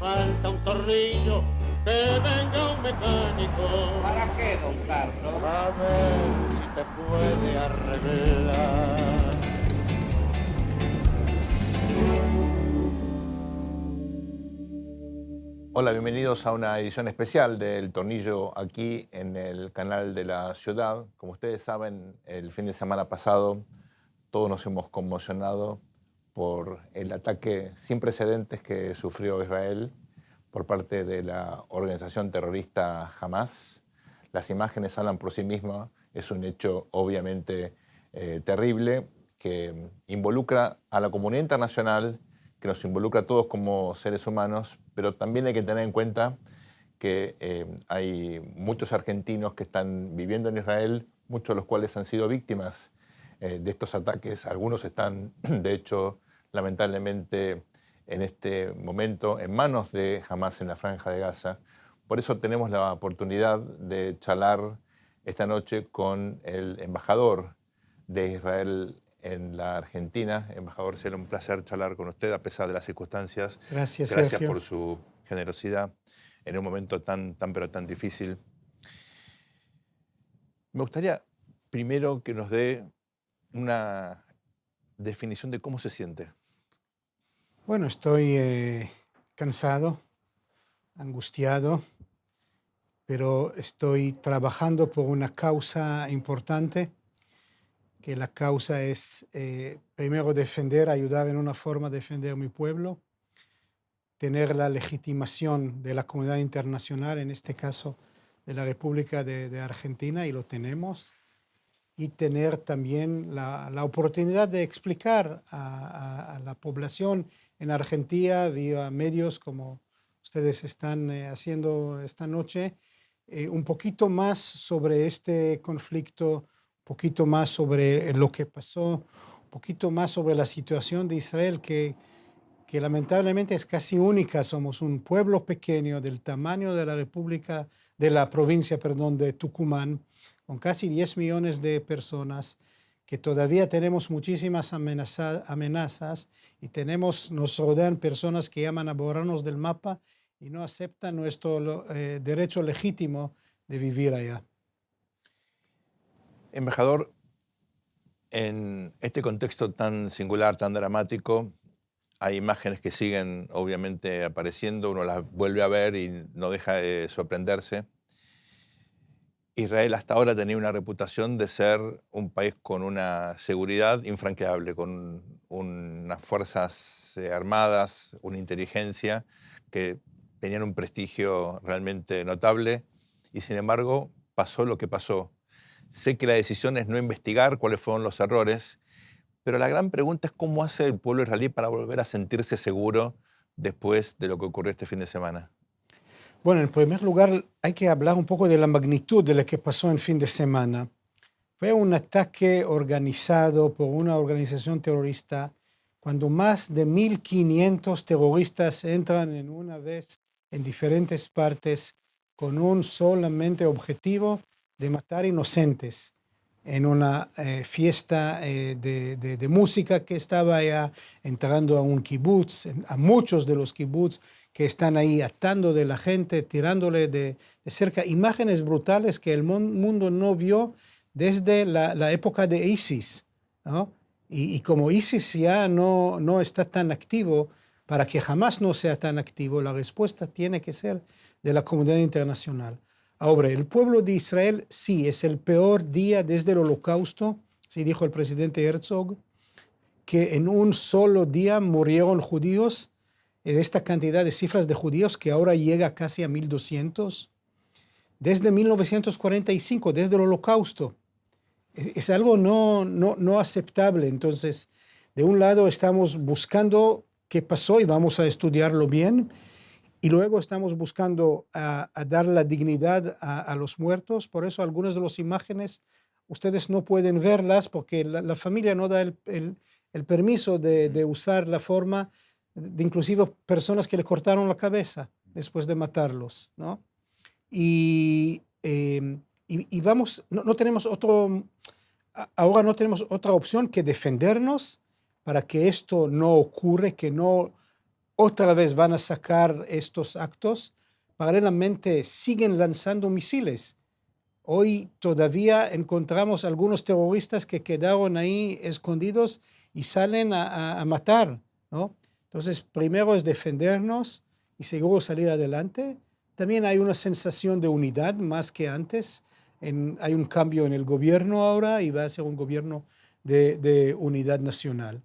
falta un tornillo, que venga un mecánico. ¿Para qué, don Carlos? A ver si te puede arreglar. Hola, bienvenidos a una edición especial del Tornillo aquí en el canal de la ciudad. Como ustedes saben, el fin de semana pasado todos nos hemos conmocionado por el ataque sin precedentes que sufrió Israel por parte de la organización terrorista Hamas. Las imágenes hablan por sí mismas. Es un hecho obviamente terrible que involucra a la comunidad internacional, que nos involucra a todos como seres humanos, pero también hay que tener en cuenta que hay muchos argentinos que están viviendo en Israel, muchos de los cuales han sido víctimas de estos ataques. Algunos están, de hecho, lamentablemente, en este momento en manos de Hamas en la Franja de Gaza. Por eso tenemos la oportunidad de charlar esta noche con el embajador de Israel en la Argentina. Embajador, será un placer charlar con usted a pesar de las circunstancias. Gracias, Gracias Sergio. por su generosidad en un momento tan difícil. Me gustaría primero que nos dé una definición de cómo se siente. Bueno, estoy cansado, angustiado, pero estoy trabajando por una causa importante, que la causa es primero ayudar en una forma a defender mi pueblo, tener la legitimación de la comunidad internacional, en este caso de la República de Argentina, y lo tenemos, y tener también la oportunidad de explicar a la población en Argentina, vía medios como ustedes están haciendo esta noche, un poquito más sobre este conflicto, un poquito más sobre lo que pasó, un poquito más sobre la situación de Israel, que lamentablemente es casi única. Somos un pueblo pequeño del tamaño de la provincia de Tucumán, con casi 10 millones de personas, que todavía tenemos muchísimas amenazas y nos rodean personas que llaman a borrarnos del mapa y no aceptan nuestro derecho legítimo de vivir allá. Embajador, en este contexto tan singular, tan dramático, hay imágenes que siguen obviamente apareciendo, uno las vuelve a ver y no deja de sorprenderse. Israel hasta ahora tenía una reputación de ser un país con una seguridad infranqueable, con unas fuerzas armadas, una inteligencia que tenían un prestigio realmente notable, y sin embargo pasó lo que pasó. Sé que la decisión es no investigar cuáles fueron los errores, pero la gran pregunta es cómo hace el pueblo israelí para volver a sentirse seguro después de lo que ocurrió este fin de semana. Bueno, en primer lugar, hay que hablar un poco de la magnitud de lo que pasó en fin de semana. Fue un ataque organizado por una organización terrorista, cuando más de 1.500 terroristas entran en una vez en diferentes partes con un solamente objetivo de matar inocentes, en una fiesta de música que estaba allá, entrando a un kibutz, a muchos de los kibutz que están ahí atando de la gente, tirándole de cerca, imágenes brutales que el mundo no vio desde la época de ISIS, ¿no? Y como ISIS ya no está tan activo, para que jamás no sea tan activo, la respuesta tiene que ser de la comunidad internacional. Ahora, el pueblo de Israel sí es el peor día desde el Holocausto, sí dijo el presidente Herzog, que en un solo día murieron judíos, esta cantidad de cifras de judíos que ahora llega casi a 1.200, desde 1945, desde el Holocausto. Es algo no aceptable. Entonces, de un lado estamos buscando qué pasó y vamos a estudiarlo bien, y luego estamos buscando a dar la dignidad a los muertos. Por eso algunas de las imágenes ustedes no pueden verlas, porque la familia no da el permiso de usar la forma de inclusive personas que le cortaron la cabeza después de matarlos, ¿no? Y vamos, no tenemos ahora no tenemos otra opción que defendernos para que esto no ocurra, que no otra vez van a sacar estos actos. Paralelamente siguen lanzando misiles. Hoy todavía encontramos algunos terroristas que quedaron ahí escondidos y salen a matar, ¿no? Entonces, primero es defendernos y seguro salir adelante. También hay una sensación de unidad más que antes. Hay un cambio en el gobierno ahora y va a ser un gobierno de unidad nacional.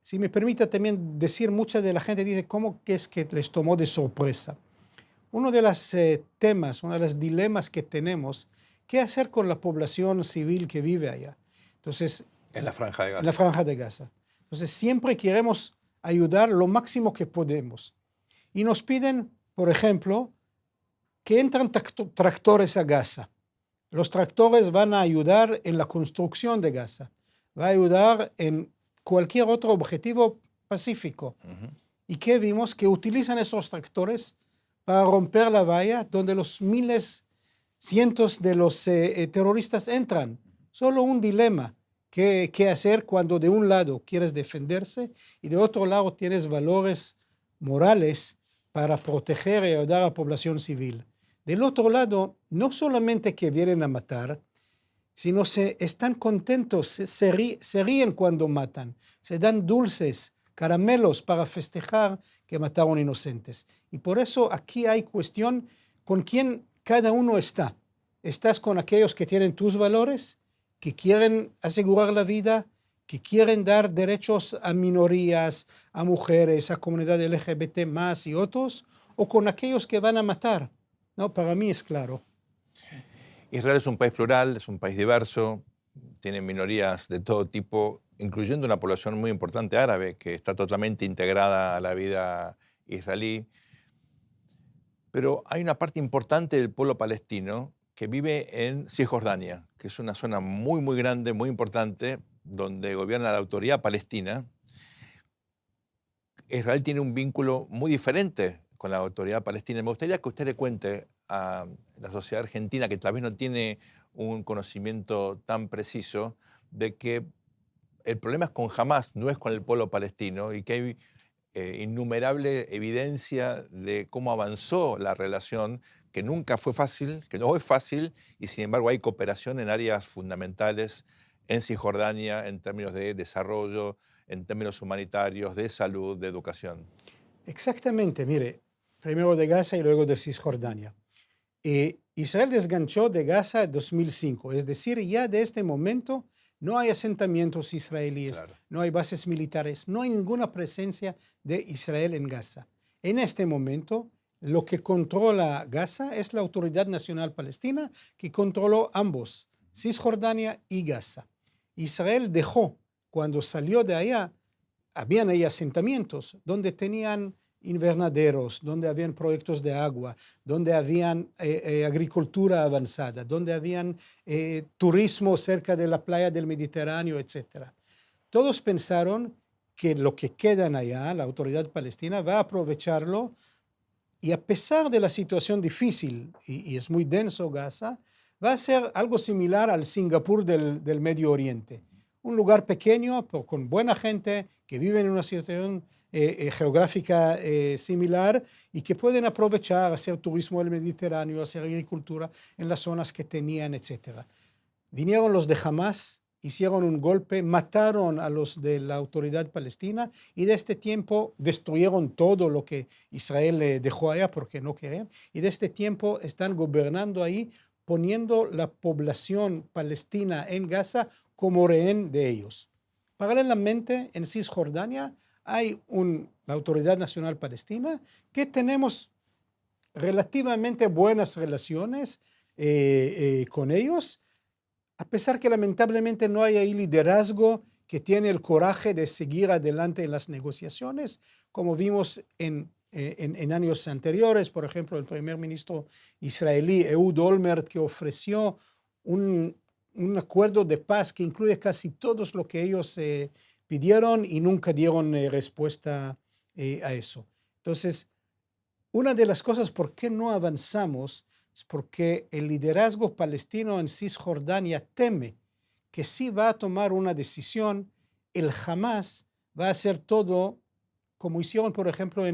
Si me permite también decir, mucha de la gente dice, ¿cómo que es que les tomó de sorpresa? Uno de los temas, uno de los dilemas que tenemos, ¿qué hacer con la población civil que vive allá? Entonces, En la Franja de Gaza. en la Franja de Gaza. Entonces, siempre queremos ayudar lo máximo que podemos. Y nos piden, por ejemplo, que entran tractores a Gaza. Los tractores van a ayudar en la construcción de Gaza. Va a ayudar en cualquier otro objetivo pacífico. ¿Y qué vimos? Que utilizan estos tractores para romper la valla donde los miles, cientos de los terroristas entran. Solo un dilema. ¿Qué hacer cuando de un lado quieres defenderse y de otro lado tienes valores morales para proteger y ayudar a la población civil? Del otro lado, no solamente que vienen a matar, sino están contentos, se ríen cuando matan, se dan dulces, caramelos para festejar que mataron inocentes. Y por eso aquí hay cuestión con quién cada uno está. ¿Estás con aquellos que tienen tus valores, que quieren asegurar la vida, que quieren dar derechos a minorías, a mujeres, a comunidad LGBT más y otros, o con aquellos que van a matar? No, para mí es claro. Israel es un país plural, es un país diverso, tiene minorías de todo tipo, incluyendo una población muy importante árabe que está totalmente integrada a la vida israelí. Pero hay una parte importante del pueblo palestino que vive en Cisjordania, que es una zona muy, muy grande, muy importante, donde gobierna la autoridad palestina. Israel tiene un vínculo muy diferente con la autoridad palestina. Me gustaría que usted le cuente a la sociedad argentina, que tal vez no tiene un conocimiento tan preciso, de que el problema es con Hamás, no es con el pueblo palestino, y que hay innumerable evidencia de cómo avanzó la relación, que nunca fue fácil, que no es fácil, y sin embargo hay cooperación en áreas fundamentales en Cisjordania en términos de desarrollo, en términos humanitarios, de salud, de educación. Exactamente, mire, primero de Gaza y luego de Cisjordania. Israel desganchó de Gaza en 2005, es decir, ya de este momento no hay asentamientos israelíes, Claro. no hay bases militares, no hay ninguna presencia de Israel en Gaza. En este momento, lo que controla Gaza es la Autoridad Nacional Palestina, que controló ambos, Cisjordania y Gaza. Israel dejó, cuando salió de allá, habían ahí asentamientos donde tenían invernaderos, donde habían proyectos de agua, donde habían agricultura avanzada, donde habían turismo cerca de la playa del Mediterráneo, etc. Todos pensaron que lo que quedan allá, la autoridad palestina, va a aprovecharlo y a pesar de la situación difícil, y es muy denso Gaza, va a ser algo similar al Singapur del Medio Oriente. Un lugar pequeño, pero con buena gente, que vive en una situación geográfica similar y que pueden aprovechar, hacer turismo del Mediterráneo, hacer agricultura en las zonas que tenían, etc. Vinieron los de Hamás, hicieron un golpe, mataron a los de la autoridad palestina y de este tiempo destruyeron todo lo que Israel dejó allá porque no querían. Y de este tiempo están gobernando ahí, poniendo la población palestina en Gaza como rehén de ellos. Paralelamente, en Cisjordania hay la Autoridad Nacional Palestina que tenemos relativamente buenas relaciones con ellos, a pesar que lamentablemente no hay ahí liderazgo que tiene el coraje de seguir adelante en las negociaciones, como vimos en años anteriores. Por ejemplo, el primer ministro israelí Ehud Olmert, que ofreció un acuerdo de paz que incluye casi todo lo que ellos pidieron y nunca dieron respuesta a eso. Entonces, una de las cosas por qué no avanzamos es porque el liderazgo palestino en Cisjordania teme que si va a tomar una decisión, el Hamás va a hacer todo como hicieron, por ejemplo,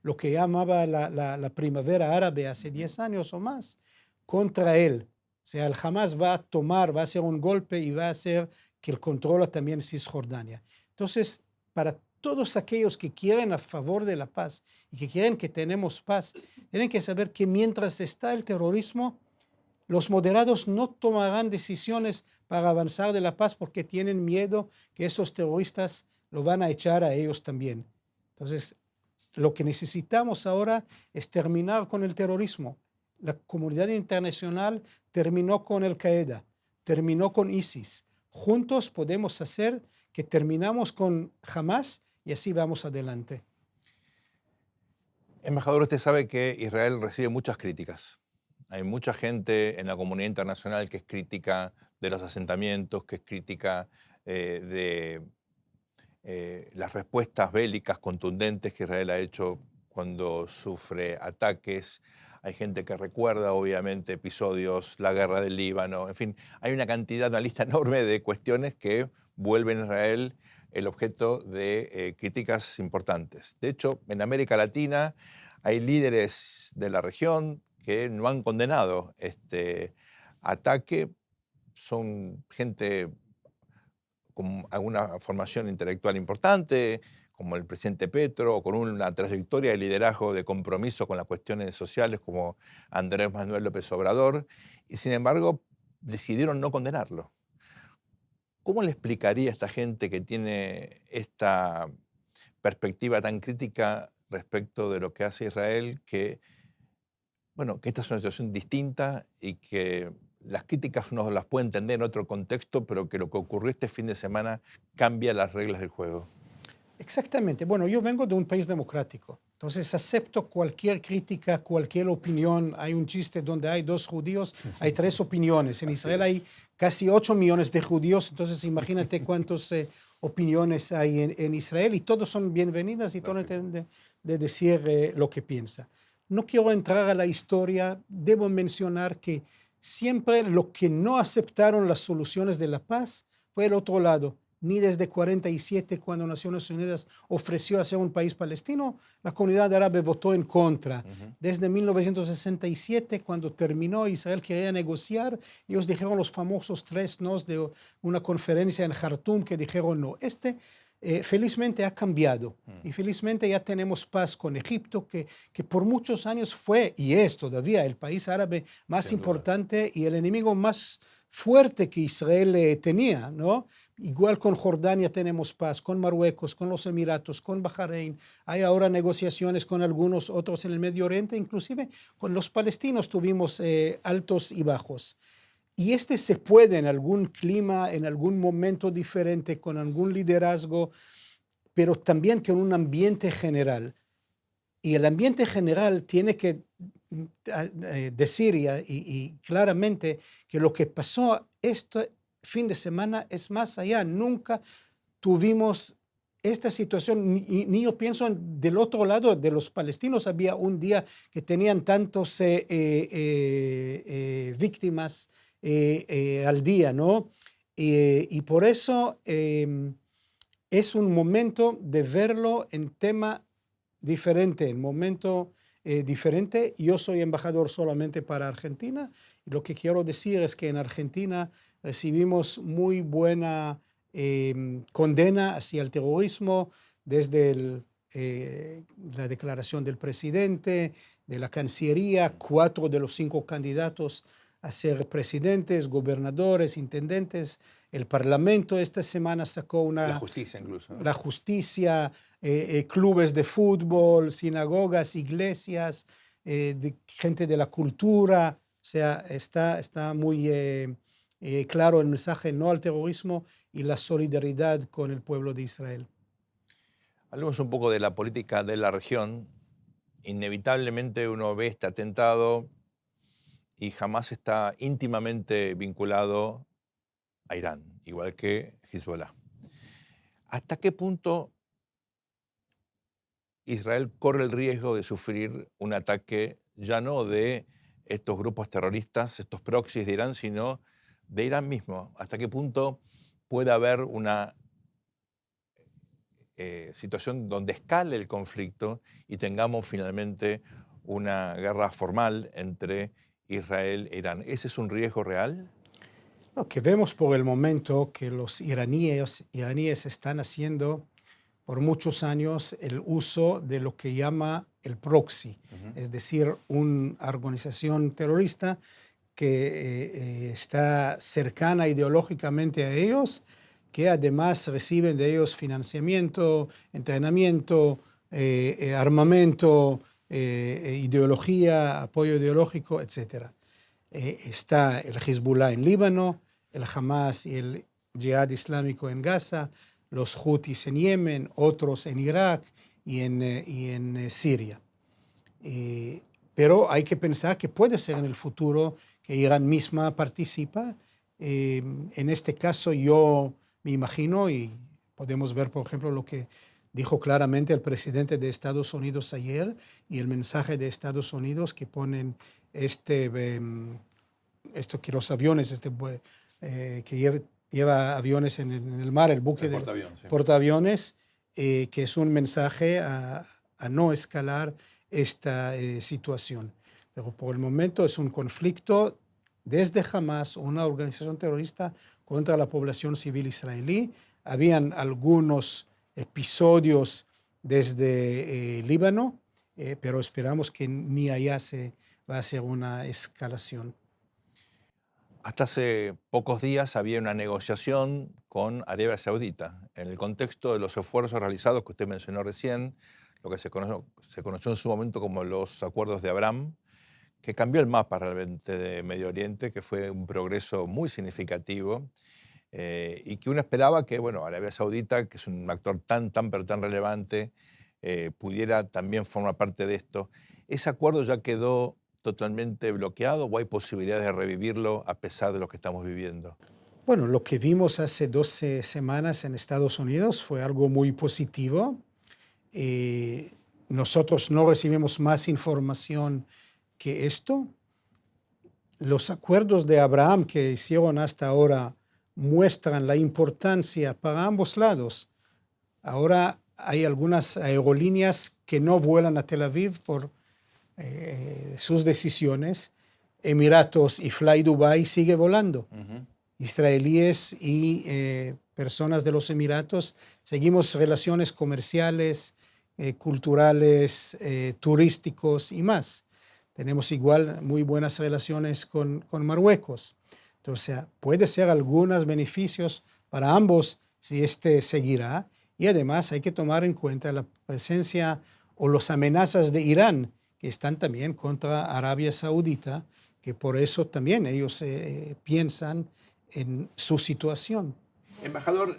lo que llamaba la primavera árabe hace 10 años o más, contra él. O sea, el Hamas va a tomar, va a hacer un golpe y va a hacer que él controla también Cisjordania. Entonces, para todos aquellos que quieren a favor de la paz y que quieren que tenemos paz, tienen que saber que mientras está el terrorismo, los moderados no tomarán decisiones para avanzar de la paz porque tienen miedo que esos terroristas lo van a echar a ellos también. Entonces, lo que necesitamos ahora es terminar con el terrorismo. La comunidad internacional terminó con Al-Qaeda, terminó con ISIS. Juntos podemos hacer que terminamos con Hamas y así vamos adelante. Embajador, usted sabe que Israel recibe muchas críticas. Hay mucha gente en la comunidad internacional que es crítica de los asentamientos, que es crítica de las respuestas bélicas contundentes que Israel ha hecho cuando sufre ataques. Hay gente que recuerda, obviamente, episodios, la guerra del Líbano, en fin, hay una cantidad, una lista enorme de cuestiones que vuelven a Israel el objeto de críticas importantes. De hecho, en América Latina hay líderes de la región que no han condenado este ataque. Son gente con alguna formación intelectual importante, como el presidente Petro, o con una trayectoria de liderazgo, de compromiso con las cuestiones sociales, como Andrés Manuel López Obrador, y sin embargo decidieron no condenarlo. ¿Cómo le explicaría a esta gente que tiene esta perspectiva tan crítica respecto de lo que hace Israel que esta es una situación distinta y que las críticas uno las puede entender en otro contexto, pero que lo que ocurrió este fin de semana cambia las reglas del juego? Exactamente. Bueno, yo vengo de un país democrático, entonces acepto cualquier crítica, cualquier opinión. Hay un chiste donde hay 2 judíos, hay 3 opiniones. En Israel hay casi 8 millones de judíos, entonces imagínate cuántas opiniones hay en Israel y todos son bienvenidas y todos tienen de decir lo que piensa. No quiero entrar a la historia, debo mencionar que siempre lo que no aceptaron las soluciones de la paz fue el otro lado. Ni desde 47, cuando Naciones Unidas ofreció hacer un país palestino, la comunidad árabe votó en contra. Desde 1967, cuando terminó, Israel quería negociar, ellos dijeron los famosos 3 nos de una conferencia en Jartum que dijeron no. Felizmente ha cambiado y felizmente ya tenemos paz con Egipto, que por muchos años fue y es todavía el país árabe más importante y el enemigo más fuerte que Israel tenía, ¿no? Igual con Jordania tenemos paz, con Marruecos, con los Emiratos, con Bahrein. Hay ahora negociaciones con algunos otros en el Medio Oriente, inclusive con los palestinos tuvimos altos y bajos. Y se puede en algún clima, en algún momento diferente, con algún liderazgo, pero también con un ambiente general. Y el ambiente general tiene que decir y claramente que lo que pasó este fin de semana es más allá. Nunca tuvimos esta situación, ni yo pienso del otro lado de los palestinos. Había un día que tenían tantos víctimas al día, ¿no? Y por eso es un momento de verlo en tema diferente, en momento diferente. Yo soy embajador solamente para Argentina y lo que quiero decir es que en Argentina recibimos muy buena condena hacia el terrorismo desde la declaración del presidente, de la Cancillería, 4 de los 5 candidatos a ser presidentes, gobernadores, intendentes. El Parlamento esta semana sacó la justicia incluso, ¿no? La justicia, clubes de fútbol, sinagogas, iglesias, gente de la cultura. O sea, está muy claro el mensaje no al terrorismo y la solidaridad con el pueblo de Israel. Hablemos un poco de la política de la región. Inevitablemente uno ve este atentado y Hamas está íntimamente vinculado a Irán, igual que Hezbollah. ¿Hasta qué punto Israel corre el riesgo de sufrir un ataque ya no de estos grupos terroristas, estos proxies de Irán, sino de Irán mismo? ¿Hasta qué punto puede haber una situación donde escale el conflicto y tengamos finalmente una guerra formal entre Israel e Irán. ¿Ese es un riesgo real? Lo que vemos por el momento que los iraníes están haciendo por muchos años el uso de lo que llama el proxy, es decir, una organización terrorista que está cercana ideológicamente a ellos, que además reciben de ellos financiamiento, entrenamiento, armamento, ideología, apoyo ideológico, etc. Está el Hezbollah en Líbano, el Hamas y el Jihad Islámico en Gaza, los Houthis en Yemen, otros en Irak y en Siria. Pero hay que pensar que puede ser en el futuro que Irán misma participa. En este caso yo me imagino, y podemos ver, por ejemplo, lo que dijo claramente el presidente de Estados Unidos ayer y el mensaje de Estados Unidos que ponen esto que los aviones, que lleva aviones en el mar, el buque de portaaviones, que es un mensaje a no escalar esta situación. Pero por el momento es un conflicto desde Hamas, una organización terrorista contra la población civil israelí. Habían algunos episodios desde Líbano, pero esperamos que ni allá se va a hacer una escalación. Hasta hace pocos días había una negociación con Arabia Saudita en el contexto de los esfuerzos realizados que usted mencionó recién, lo que se conoció en su momento como los Acuerdos de Abraham, que cambió el mapa realmente de Medio Oriente, que fue un progreso muy significativo y que uno esperaba que, bueno, Arabia Saudita, que es un actor pero tan relevante, pudiera también formar parte de esto. ¿Ese acuerdo ya quedó totalmente bloqueado o hay posibilidades de revivirlo a pesar de lo que estamos viviendo? Bueno, lo que vimos hace 12 semanas en Estados Unidos fue algo muy positivo. Nosotros no recibimos más información que esto. Los acuerdos de Abraham que hicieron hasta ahora muestran la importancia para ambos lados. Ahora hay algunas aerolíneas que no vuelan a Tel Aviv por sus decisiones. Emiratos y Fly Dubai sigue volando. Israelíes y personas de los Emiratos seguimos relaciones comerciales, culturales, turísticos y más. Tenemos igual muy buenas relaciones con Marruecos. Entonces, puede ser algunos beneficios para ambos si este seguirá. Y además hay que tomar en cuenta la presencia o las amenazas de Irán, que están también contra Arabia Saudita, que por eso también ellos piensan en su situación. Embajador,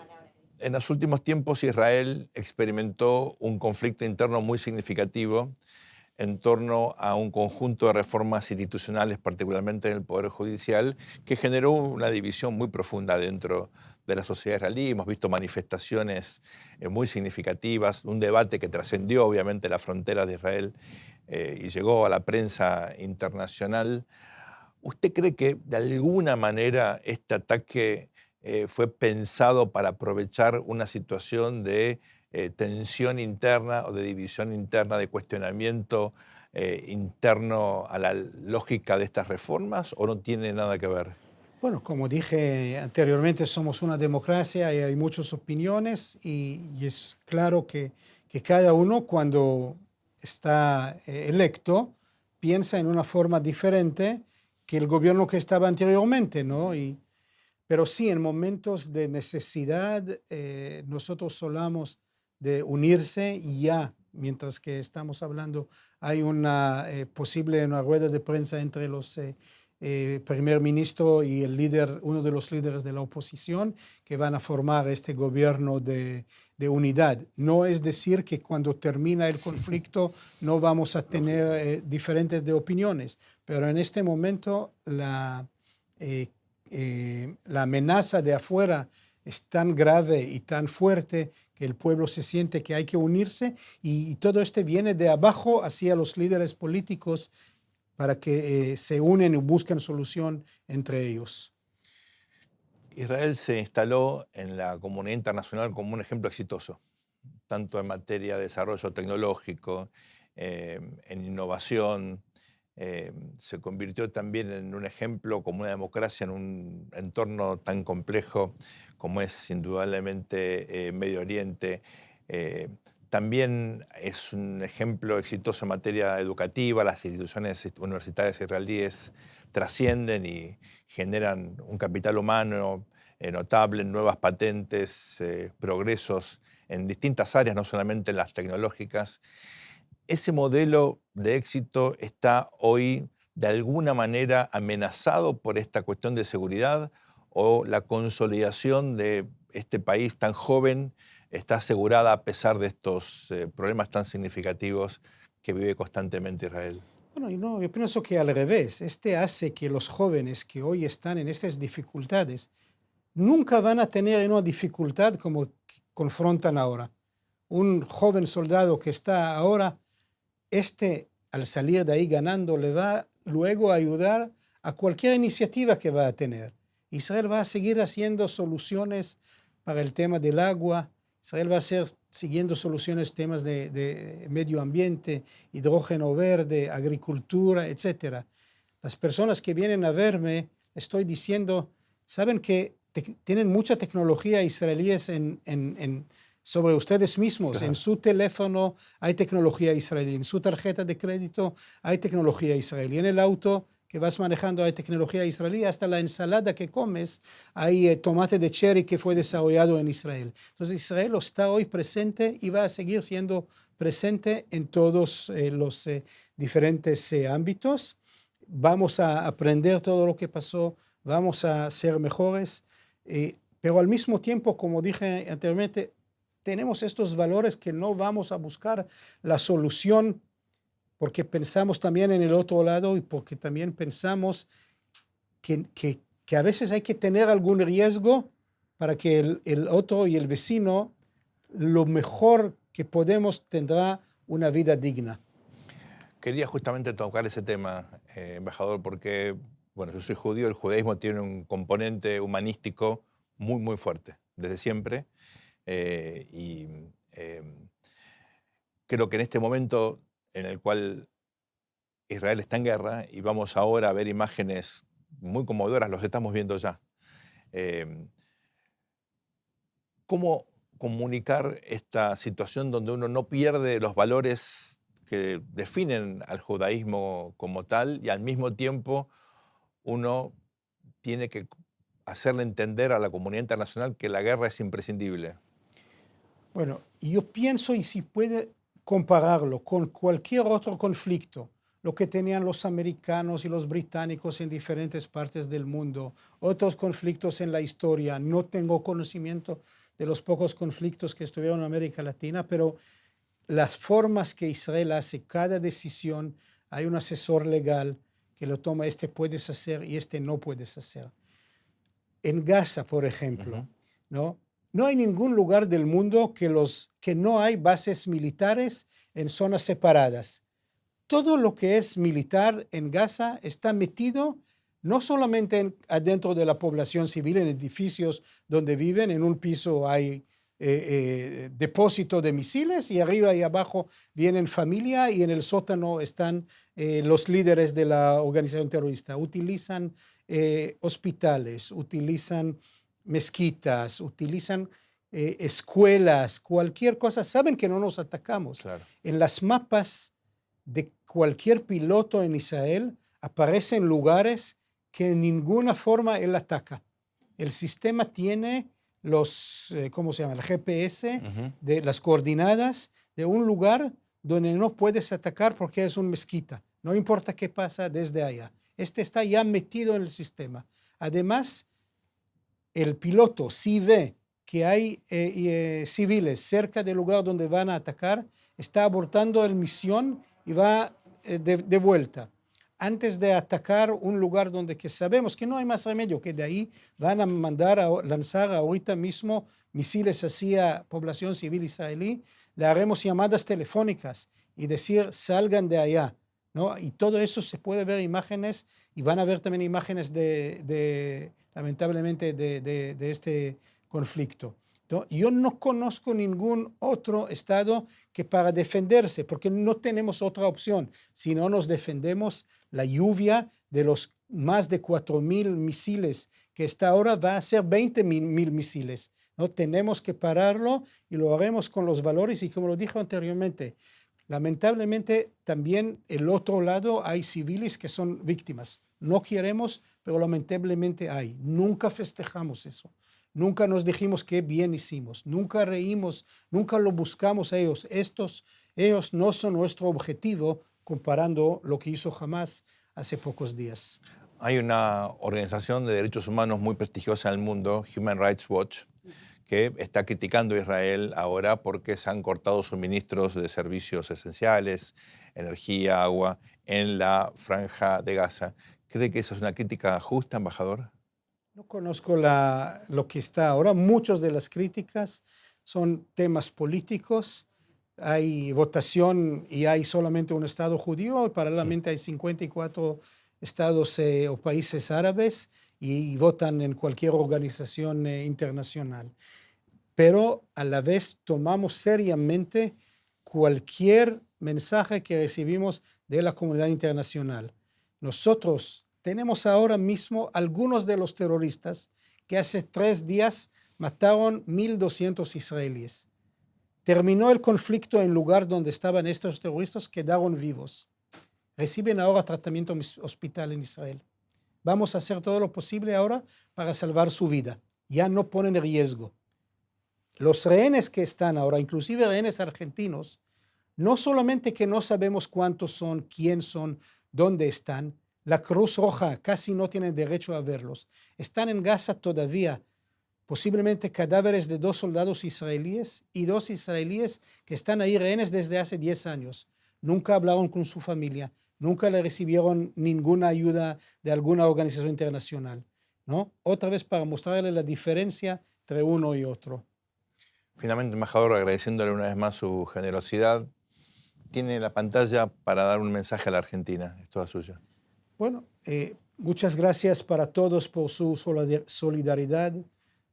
en los últimos tiempos Israel experimentó un conflicto interno muy significativo en torno a un conjunto de reformas institucionales, particularmente en el Poder Judicial, que generó una división muy profunda dentro de la sociedad israelí. Hemos visto manifestaciones muy significativas, un debate que trascendió obviamente las fronteras de Israel y llegó a la prensa internacional. ¿Usted cree que de alguna manera este ataque fue pensado para aprovechar una situación de tensión interna o de división interna, de cuestionamiento interno a la lógica de estas reformas, o no tiene nada que ver? Bueno, como dije anteriormente, somos una democracia y hay muchas opiniones y es claro que cada uno cuando está electo piensa en una forma diferente que el gobierno que estaba anteriormente, ¿no? Pero sí, en momentos de necesidad, nosotros solamos de unirse y ya, mientras que estamos hablando, hay una rueda de prensa entre los primer ministro y el líder, uno de los líderes de la oposición, que van a formar este gobierno de unidad. No es decir que cuando termina el conflicto no vamos a tener diferentes de opiniones, pero en este momento la amenaza de afuera es tan grave y tan fuerte que el pueblo se siente que hay que unirse y todo esto viene de abajo hacia los líderes políticos para que se unen y busquen solución entre ellos. Israel se instaló en la comunidad internacional como un ejemplo exitoso. tanto en materia de desarrollo tecnológico, en innovación. Se convirtió también en un ejemplo como una democracia en un entorno tan complejo como es indudablemente Medio Oriente. También es un ejemplo exitoso en materia educativa. Las instituciones universitarias israelíes trascienden y generan un capital humano notable, nuevas patentes, progresos en distintas áreas, no solamente en las tecnológicas. ¿Ese modelo de éxito está hoy de alguna manera amenazado por esta cuestión de seguridad, o la consolidación de este país tan joven está asegurada a pesar de estos problemas tan significativos que vive constantemente Israel? Bueno, no, yo pienso que al revés, hace que los jóvenes que hoy están en estas dificultades nunca van a tener una dificultad como que confrontan ahora. Un joven soldado que está ahora, al salir de ahí ganando, le va luego a ayudar a cualquier iniciativa que va a tener. Israel va a seguir haciendo soluciones para el tema del agua. Israel va a seguir siguiendo soluciones, temas de medio ambiente, hidrógeno verde, agricultura, etc. Las personas que vienen a verme, estoy diciendo, saben que tienen mucha tecnología israelíes sobre ustedes mismos. Claro. En su teléfono hay tecnología israelí, en su tarjeta de crédito hay tecnología israelí, en el auto que vas manejando hay tecnología israelí, hasta la ensalada que comes hay tomate de cherry que fue desarrollado en Israel. Entonces Israel está hoy presente y va a seguir siendo presente en todos los diferentes ámbitos. Vamos a aprender todo lo que pasó, vamos a ser mejores, pero al mismo tiempo, como dije anteriormente, tenemos estos valores que no vamos a buscar la solución porque pensamos también en el otro lado y porque también pensamos que a veces hay que tener algún riesgo para que el otro y el vecino, lo mejor que podemos, tendrá una vida digna. Quería justamente tocar ese tema, embajador, porque, bueno, yo soy judío, el judaísmo tiene un componente humanístico muy, muy fuerte, desde siempre. Creo que en este momento en el cual Israel está en guerra, y vamos ahora a ver imágenes muy conmovedoras, los estamos viendo ya. ¿Cómo comunicar esta situación donde uno no pierde los valores que definen al judaísmo como tal y al mismo tiempo uno tiene que hacerle entender a la comunidad internacional que la guerra es imprescindible? Bueno, yo pienso, y si puede compararlo con cualquier otro conflicto, lo que tenían los americanos y los británicos en diferentes partes del mundo, otros conflictos en la historia. No tengo conocimiento de los pocos conflictos que estuvieron en América Latina, pero las formas que Israel hace, cada decisión, hay un asesor legal que lo toma, puedes hacer y no puedes hacer. En Gaza, por ejemplo, no hay ningún lugar del mundo que no hay bases militares en zonas separadas. Todo lo que es militar en Gaza está metido no solamente adentro de la población civil, en edificios donde viven, en un piso hay depósito de misiles y arriba y abajo vienen familia y en el sótano están los líderes de la organización terrorista. Utilizan hospitales, utilizan mezquitas, utilizan escuelas, cualquier cosa. Saben que no nos atacamos. Claro. En las mapas de cualquier piloto en Israel aparecen lugares que en ninguna forma él ataca. El sistema tiene los, ¿cómo se llama? El GPS, de las coordenadas de un lugar donde no puedes atacar porque es una mezquita. No importa qué pasa desde allá. Está ya metido en el sistema. Además, el piloto, si ve que hay civiles cerca del lugar donde van a atacar, está abortando la misión y va de vuelta. Antes de atacar un lugar donde que sabemos que no hay más remedio, que de ahí van a mandar a lanzar ahorita mismo misiles hacia población civil israelí, le haremos llamadas telefónicas y decir salgan de allá, ¿no? Y todo eso se puede ver imágenes y van a ver también imágenes lamentablemente de este conflicto. ¿no? Yo no conozco ningún otro Estado que para defenderse, porque no tenemos otra opción. Si no nos defendemos, la lluvia de los más de 4.000 misiles que está ahora va a ser 20.000 misiles, ¿no? Tenemos que pararlo y lo haremos con los valores y como lo dije anteriormente, lamentablemente también el otro lado hay civiles que son víctimas. No queremos, pero lamentablemente hay. Nunca festejamos eso. Nunca nos dijimos qué bien hicimos. Nunca reímos, nunca lo buscamos a ellos. Ellos no son nuestro objetivo comparando lo que hizo Hamás hace pocos días. Hay una organización de derechos humanos muy prestigiosa en el mundo, Human Rights Watch, que está criticando a Israel ahora porque se han cortado suministros de servicios esenciales, energía, agua, en la franja de Gaza. ¿Cree que eso es una crítica justa, embajador? No conozco lo que está ahora. Muchas de las críticas son temas políticos. Hay votación y hay solamente un Estado judío. Paralelamente hay 54 estados o países árabes y votan en cualquier organización internacional. Pero a la vez tomamos seriamente cualquier mensaje que recibimos de la comunidad internacional. Nosotros tenemos ahora mismo algunos de los terroristas que hace 3 días mataron 1.200 israelíes. Terminó el conflicto en el lugar donde estaban estos terroristas, quedaron vivos. Reciben ahora tratamiento hospital en Israel. Vamos a hacer todo lo posible ahora para salvar su vida. Ya no ponen en riesgo. Los rehenes que están ahora, inclusive rehenes argentinos, no solamente que no sabemos cuántos son, quién son, dónde están, la Cruz Roja casi no tiene derecho a verlos. Están en Gaza todavía, posiblemente cadáveres de 2 soldados israelíes y 2 israelíes que están ahí rehenes desde hace 10 años. Nunca hablaron con su familia, nunca le recibieron ninguna ayuda de alguna organización internacional, ¿no? Otra vez para mostrarle la diferencia entre uno y otro. Finalmente, embajador, agradeciéndole una vez más su generosidad, tiene la pantalla para dar un mensaje a la Argentina. Es toda suya. Bueno, muchas gracias para todos por su solidaridad.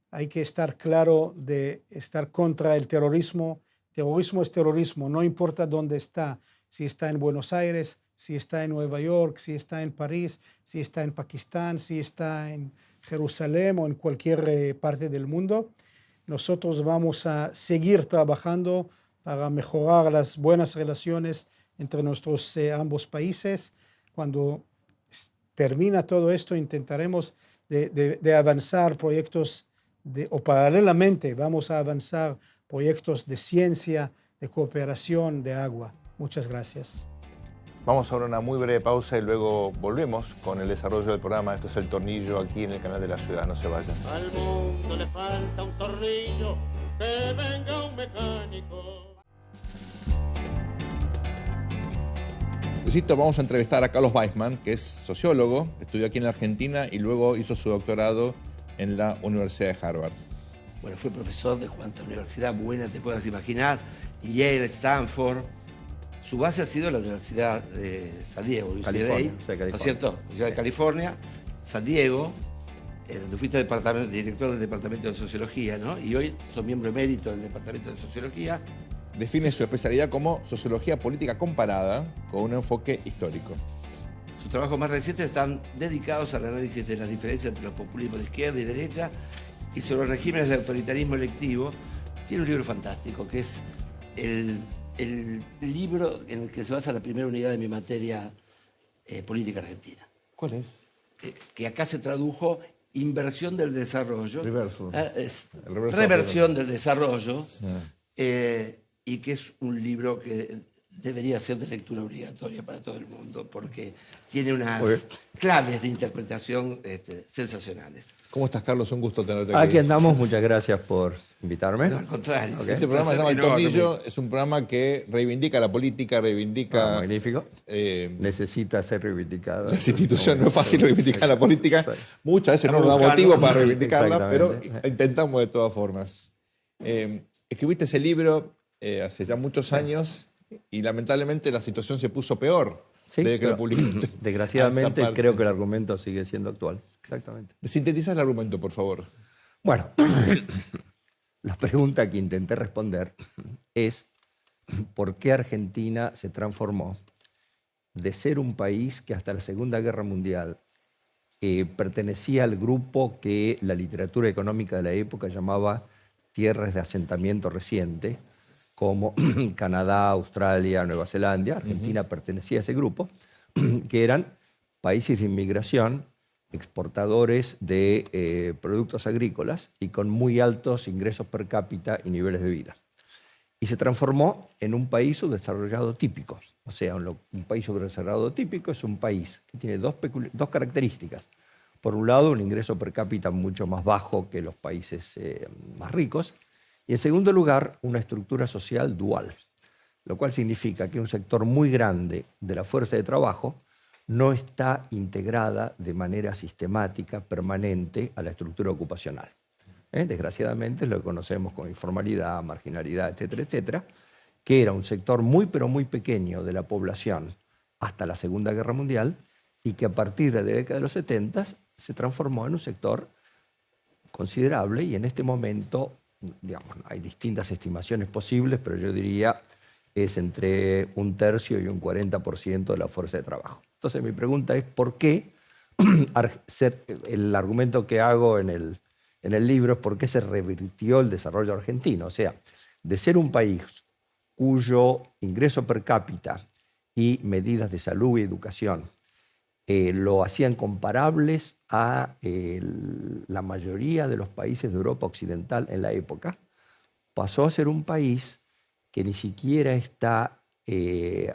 Hay que estar claro de estar contra el terrorismo. Terrorismo es terrorismo, no importa dónde está. Si está en Buenos Aires, si está en Nueva York, si está en París, si está en Pakistán, si está en Jerusalén o en cualquier parte del mundo. Nosotros vamos a seguir trabajando para mejorar las buenas relaciones entre nuestros ambos países. Cuando termina todo esto, intentaremos de avanzar proyectos, o paralelamente vamos a avanzar proyectos de ciencia, de cooperación, de agua. Muchas gracias. Vamos ahora a una muy breve pausa y luego volvemos con el desarrollo del programa. Esto es El Tornillo aquí en el canal de la ciudad. No se vayan. Al mundo le falta un tornillo, que venga un mecánico. Luisito, vamos a entrevistar a Carlos Weissman, que es sociólogo, estudió aquí en la Argentina y luego hizo su doctorado en la Universidad de Harvard. Bueno, fue profesor de cuánta universidad buena te puedas imaginar, Yale, Stanford. Su base ha sido la Universidad de San Diego, UCLA, ¿no es cierto? Universidad de California, San Diego, donde fuiste director del Departamento de Sociología, ¿no? Y hoy son miembro emérito del Departamento de Sociología. Define su especialidad como sociología política comparada con un enfoque histórico. Sus trabajos más recientes están dedicados al análisis de las diferencias entre los populismos de izquierda y derecha y sobre los regímenes de autoritarismo electivo. Tiene un libro fantástico que es el libro en el que se basa la primera unidad de mi materia política argentina. ¿Cuál es? Que acá se tradujo Inversión del Desarrollo. Reversión del Desarrollo. Y que es un libro que debería ser de lectura obligatoria para todo el mundo porque tiene unas claves de interpretación sensacionales. ¿Cómo estás, Carlos? Un gusto tenerte aquí. Aquí andamos, muchas gracias por invitarme. No, al contrario. Okay. Este programa se llama El Tornillo, es un programa que reivindica la política, reivindica... magnífico. Necesita ser reivindicada. Las instituciones, no es fácil reivindicar la política. Muchas veces no nos da motivo para reivindicarla, pero intentamos de todas formas. Escribiste ese libro hace ya muchos años y lamentablemente la situación se puso peor desde que lo publicaste. Desgraciadamente creo que el argumento sigue siendo actual. Exactamente. Sintetiza el argumento, por favor. Bueno, la pregunta que intenté responder es ¿por qué Argentina se transformó de ser un país que hasta la Segunda Guerra Mundial pertenecía al grupo que la literatura económica de la época llamaba tierras de asentamiento reciente, como Canadá, Australia, Nueva Zelanda? Argentina pertenecía a ese grupo, que eran países de inmigración, exportadores de productos agrícolas y con muy altos ingresos per cápita y niveles de vida. Y se transformó en un país subdesarrollado típico. O sea, un país subdesarrollado típico es un país que tiene dos características. Por un lado, un ingreso per cápita mucho más bajo que los países más ricos. Y en segundo lugar, una estructura social dual, lo cual significa que un sector muy grande de la fuerza de trabajo no está integrada de manera sistemática, permanente, a la estructura ocupacional. Desgraciadamente lo conocemos como informalidad, marginalidad, etcétera, etcétera, que era un sector muy pero muy pequeño de la población hasta la Segunda Guerra Mundial y que a partir de la década de los 70 se transformó en un sector considerable y en este momento, digamos, hay distintas estimaciones posibles, pero yo diría es entre un tercio y un 40% de la fuerza de trabajo. Entonces mi pregunta es ¿por qué el argumento que hago en el libro es por qué se revirtió el desarrollo argentino? O sea, de ser un país cuyo ingreso per cápita y medidas de salud y educación lo hacían comparables a la mayoría de los países de Europa Occidental en la época, pasó a ser un país que ni siquiera está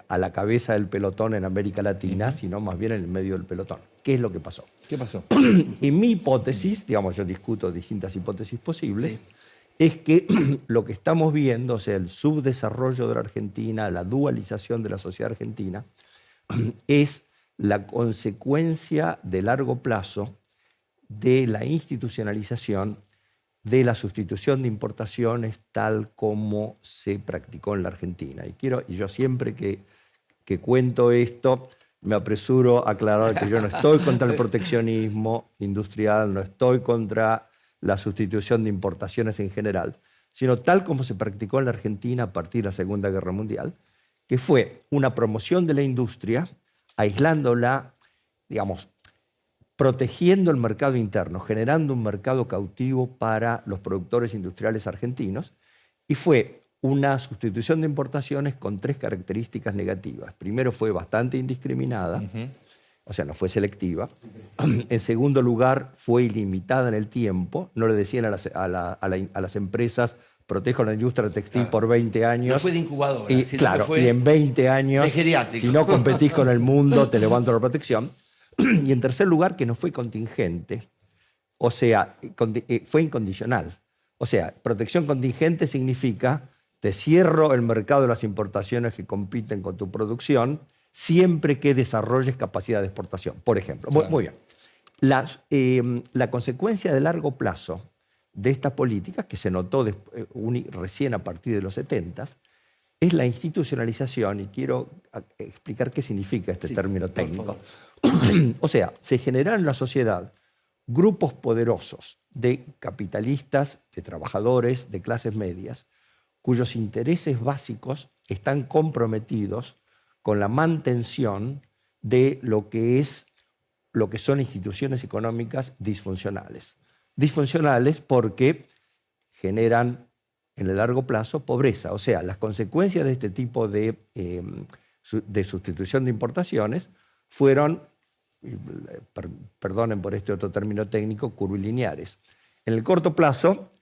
a la cabeza del pelotón en América Latina, sino más bien en el medio del pelotón. ¿Qué es lo que pasó? ¿Qué pasó? Y mi hipótesis, digamos, yo discuto distintas hipótesis posibles, es que lo que estamos viendo, o sea, el subdesarrollo de la Argentina, la dualización de la sociedad argentina, es la consecuencia de largo plazo de la institucionalización de la sustitución de importaciones tal como se practicó en la Argentina. Y yo siempre que cuento esto, me apresuro a aclarar que yo no estoy contra el proteccionismo industrial, no estoy contra la sustitución de importaciones en general, sino tal como se practicó en la Argentina a partir de la Segunda Guerra Mundial, que fue una promoción de la industria, aislándola, digamos, protegiendo el mercado interno, generando un mercado cautivo para los productores industriales argentinos, y fue una sustitución de importaciones con tres características negativas. Primero, fue bastante indiscriminada, o sea, no fue selectiva. En segundo lugar, fue ilimitada en el tiempo. No le decían a las empresas, protejo la industria textil por 20 años. No fue de incubadora. Y, claro, y en 20 años, si no competís con el mundo, te levanto la protección. Y en tercer lugar, que no fue contingente, o sea, fue incondicional. O sea, protección contingente significa te cierro el mercado de las importaciones que compiten con tu producción siempre que desarrolles capacidad de exportación, por ejemplo. Claro. Muy bien. La consecuencia de largo plazo de esta política, que se notó recién a partir de los 70, es la institucionalización, y quiero explicar qué significa este término técnico. O sea, se generaron en la sociedad grupos poderosos de capitalistas, de trabajadores, de clases medias, cuyos intereses básicos están comprometidos con la mantención de lo que son instituciones económicas disfuncionales. Disfuncionales porque generan en el largo plazo pobreza. O sea, las consecuencias de este tipo de sustitución de importaciones fueron, perdonen por este otro término técnico, curvilineares. En el corto plazo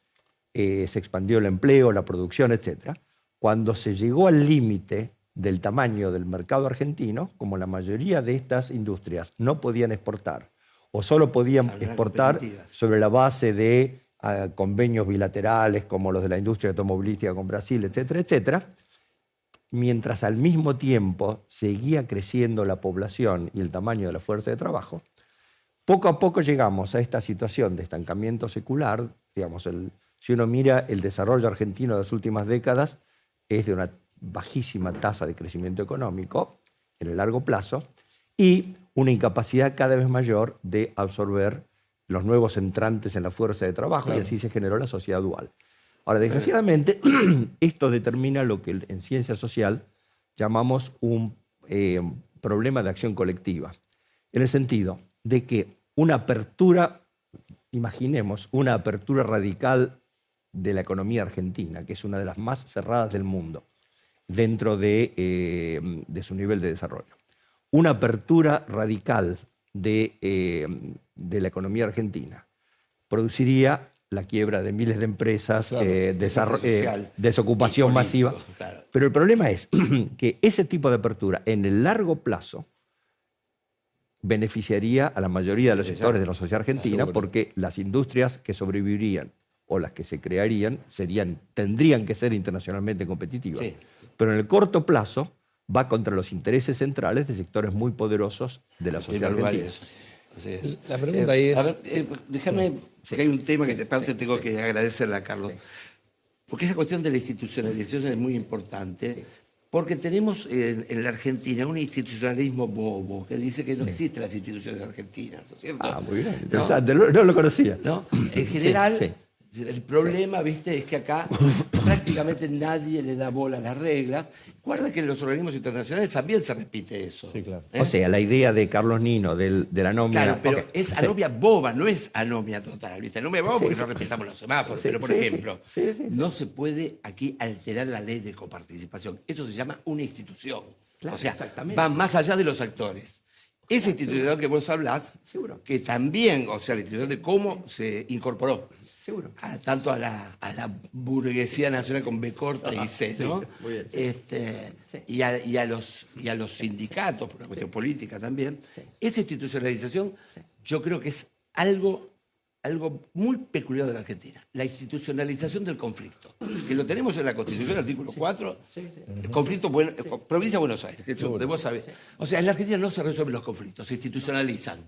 se expandió el empleo, la producción, etc. Cuando se llegó al límite del tamaño del mercado argentino, como la mayoría de estas industrias no podían exportar o solo podían exportar sobre la base de convenios bilaterales como los de la industria automovilística con Brasil, etcétera, etcétera, mientras al mismo tiempo seguía creciendo la población y el tamaño de la fuerza de trabajo, poco a poco llegamos a esta situación de estancamiento secular. Digamos, si uno mira el desarrollo argentino de las últimas décadas, es de una bajísima tasa de crecimiento económico en el largo plazo y una incapacidad cada vez mayor de absorber los nuevos entrantes en la fuerza de trabajo, claro. Y así se generó la sociedad dual. Ahora, desgraciadamente, esto determina lo que en ciencia social llamamos un problema de acción colectiva, en el sentido de que una apertura, imaginemos, una apertura radical de la economía argentina, que es una de las más cerradas del mundo, dentro de su nivel de desarrollo. Una apertura radical de la economía argentina produciría la quiebra de miles de empresas, claro, desocupación masiva. Claro. Pero el problema es que ese tipo de apertura en el largo plazo beneficiaría a la mayoría de los sectores de la sociedad argentina, porque las industrias que sobrevivirían o las que se crearían tendrían que ser internacionalmente competitivas. Sí. Pero en el corto plazo va contra los intereses centrales de sectores muy poderosos de la sociedad argentina. Así es. La pregunta ahí es... A ver, déjame, porque hay un tema que de parte tengo que agradecerle a Carlos, porque esa cuestión de la institucionalización es muy importante, porque tenemos en la Argentina un institucionalismo bobo que dice que no existen las instituciones argentinas, ¿no es cierto? Ah, muy bien, interesante, no lo conocía. ¿No? En general, Sí. el problema, ¿viste?, es que acá prácticamente nadie le da bola a las reglas. Guarda que en los organismos internacionales también se repite eso. Sí, claro. O sea, la idea de Carlos Nino, de la anomia... Claro, pero Ok, es sí. anomia boba, no es anomia total, ¿viste? Anomia boba porque no respetamos los semáforos, Sí, pero por sí, ejemplo, sí, no se puede aquí alterar la ley de coparticipación. Eso se llama una institución. Claro, o sea, exactamente. va más allá de los actores. Esa institución que vos hablás, Seguro. que también, o sea, la institución de cómo se incorporó Seguro. tanto a la burguesía nacional con B corta y C, ¿no? muy bien, sí. Y a los sindicatos, por una cuestión política también. Sí. Esa institucionalización yo creo que es algo muy peculiar de la Argentina. La institucionalización del conflicto, que lo tenemos en la Constitución, artículo 4, conflicto, provincia de Buenos Aires, que eso vos sabés. O sea, en la Argentina no se resuelven los conflictos, se institucionalizan.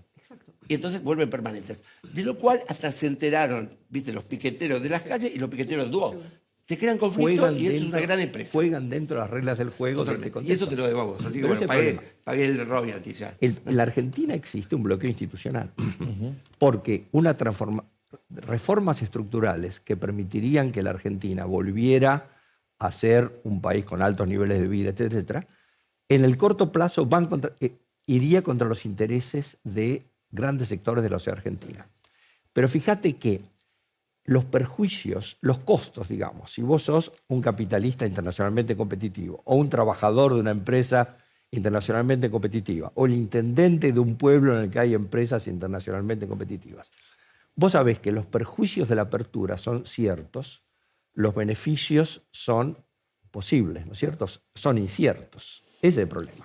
Y entonces vuelven permanentes. De lo cual hasta se enteraron, viste, los piqueteros de las calles y los piqueteros de dúo. Se crean conflictos y es una gran empresa. Juegan dentro de las reglas del juego. Totalmente. Y eso te lo debo a vos. Así que Pero bueno, ese pagué el royalty ya. En la Argentina existe un bloqueo institucional, porque reformas estructurales que permitirían que la Argentina volviera a ser un país con altos niveles de vida, etcétera, etcétera, en el corto plazo iría contra los intereses de grandes sectores de la sociedad argentina. Pero fíjate que los perjuicios, los costos, digamos, si vos sos un capitalista internacionalmente competitivo o un trabajador de una empresa internacionalmente competitiva o el intendente de un pueblo en el que hay empresas internacionalmente competitivas, vos sabés que los perjuicios de la apertura son ciertos, los beneficios son posibles, ¿no es cierto? Son inciertos. Ese es el problema.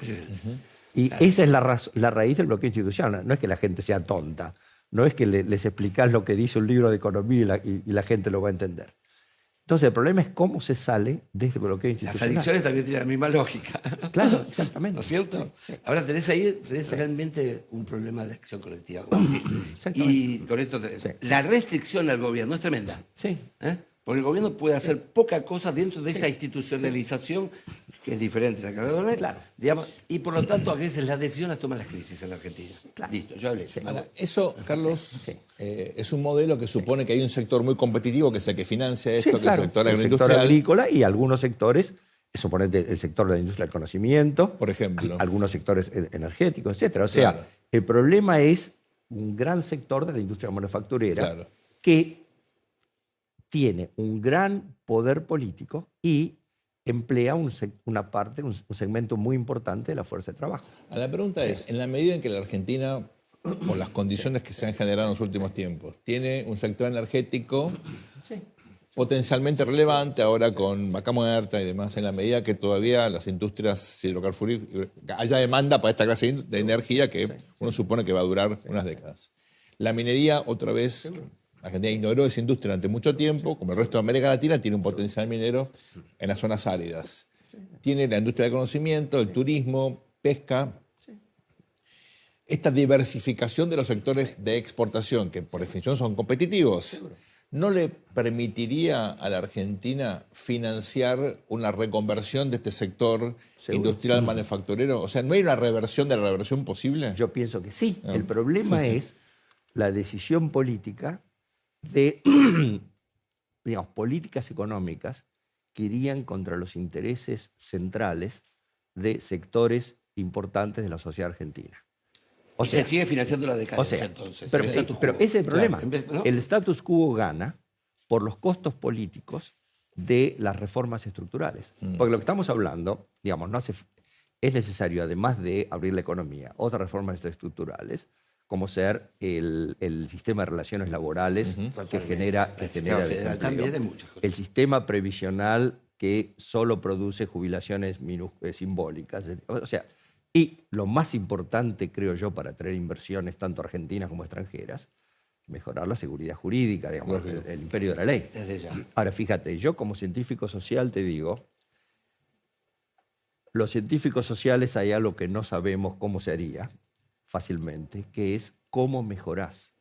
Y esa es la raíz del bloqueo institucional. No es que la gente sea tonta, no es que les explicás lo que dice un libro de economía y la gente lo va a entender. Entonces el problema es cómo se sale de este bloqueo Las institucional. adicciones también tienen la misma lógica. Claro, exactamente. ¿No es cierto? Ahora tenés realmente un problema de acción colectiva, como decís. Exactamente. Y con esto, la restricción al gobierno es tremenda. Sí. Porque el gobierno puede hacer poca cosa dentro de esa institucionalización que es diferente a la que habló Donel, Claro. digamos, y por lo tanto a veces las decisiones las toman las crisis en la Argentina. Claro. Listo, yo hablé. Ahora, eso, Carlos, es un modelo que supone que hay un sector muy competitivo que es el que financia esto, Sí, que claro, es el sector el sector agroindustrial. agrícola y algunos sectores, suponete el sector de la industria del conocimiento, Por ejemplo. algunos sectores energéticos, etc. O sea, Claro. el problema es un gran sector de la industria manufacturera Claro. que tiene un gran poder político y emplea una parte, un segmento muy importante de la fuerza de trabajo. La pregunta es, en la medida en que la Argentina, por las condiciones que se han generado en los últimos tiempos, tiene un sector energético potencialmente relevante ahora con Vaca Muerta y demás, en la medida que todavía las industrias hidrocarburíferas, haya demanda para esta clase de energía que uno supone que va a durar unas décadas. La minería, otra vez, Argentina ignoró esa industria durante mucho tiempo, como el resto de América Latina, tiene un potencial minero en las zonas áridas. Tiene la industria del conocimiento, el turismo, pesca. Esta diversificación de los sectores de exportación, que por definición son competitivos, ¿no le permitiría a la Argentina financiar una reconversión de este sector industrial manufacturero? O sea, ¿no hay una reversión de la reversión posible? Yo pienso que sí. El problema es la decisión política de digamos, políticas económicas que irían contra los intereses centrales de sectores importantes de la sociedad argentina. Se sigue financiando la decadencia, entonces. Pero ese es el problema. ¿no? El status quo gana por los costos políticos de las reformas estructurales. Porque lo que estamos hablando, digamos, es necesario, además de abrir la economía, otras reformas estructurales, como ser el sistema de relaciones laborales que genera desempleo, el sistema previsional que solo produce jubilaciones simbólicas. O sea, y lo más importante, creo yo, para atraer inversiones tanto argentinas como extranjeras, mejorar la seguridad jurídica, digamos, el imperio de la ley. Desde ya. Ahora, fíjate, yo como científico social te digo, los científicos sociales hay algo que no sabemos cómo se haría fácilmente, que es cómo mejorás